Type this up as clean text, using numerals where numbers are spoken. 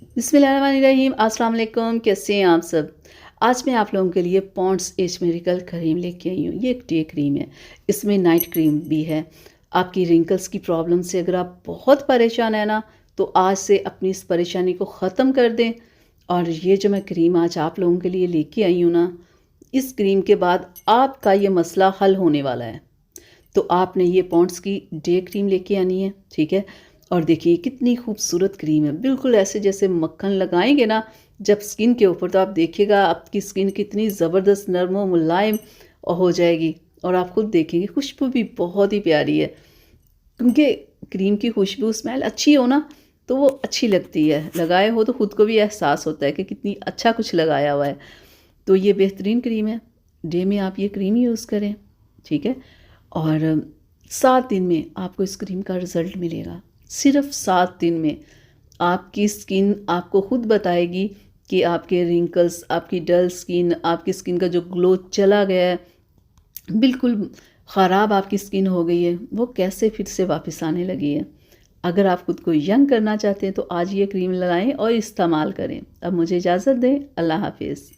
बिस्मिल्लाहिर्रहमानिर्रहीम। अस्सलाम वालेकुम। कैसे हैं आप सब? आज मैं आप लोगों के लिए पॉन्ड्स एज मिरेकल क्रीम लेके आई हूँ। ये एक डे क्रीम है, इसमें नाइट क्रीम भी है। आपकी रिंकल्स की प्रॉब्लम से अगर आप बहुत परेशान हैं ना, तो आज से अपनी इस परेशानी को ख़त्म कर दें। और ये जो मैं क्रीम आज आप लोगों के लिए लेके आई हूँ ना, इस क्रीम के बाद आपका ये मसला हल होने वाला है। तो आपने ये पॉन्ड्स की डे क्रीम लेके आनी है, ठीक है। और देखिए कितनी खूबसूरत क्रीम है, बिल्कुल ऐसे जैसे मक्खन लगाएंगे ना जब स्किन के ऊपर, तो आप देखिएगा आपकी स्किन कितनी ज़बरदस्त नरम और मुलायम हो जाएगी। और आप खुद देखेंगे खुशबू भी बहुत ही प्यारी है, क्योंकि क्रीम की खुशबू स्मेल अच्छी हो ना तो वो अच्छी लगती है, लगाए हो तो खुद को भी एहसास होता है कि कितनी अच्छा कुछ लगाया हुआ है। तो ये बेहतरीन क्रीम है, डे में आप ये क्रीम यूज़ करें, ठीक है। और 7 दिन में आपको इस क्रीम का रिज़ल्ट मिलेगा। सिर्फ़ 7 दिन में आपकी स्किन आपको खुद बताएगी कि आपके रिंकल्स, आपकी डल स्किन, आपकी स्किन का जो ग्लो चला गया है, बिल्कुल ख़राब आपकी स्किन हो गई है, वो कैसे फिर से वापस आने लगी है। अगर आप खुद को यंग करना चाहते हैं तो आज ये क्रीम लगाएं और इस्तेमाल करें। अब मुझे इजाज़त दें। अल्लाह हाफ़िज़।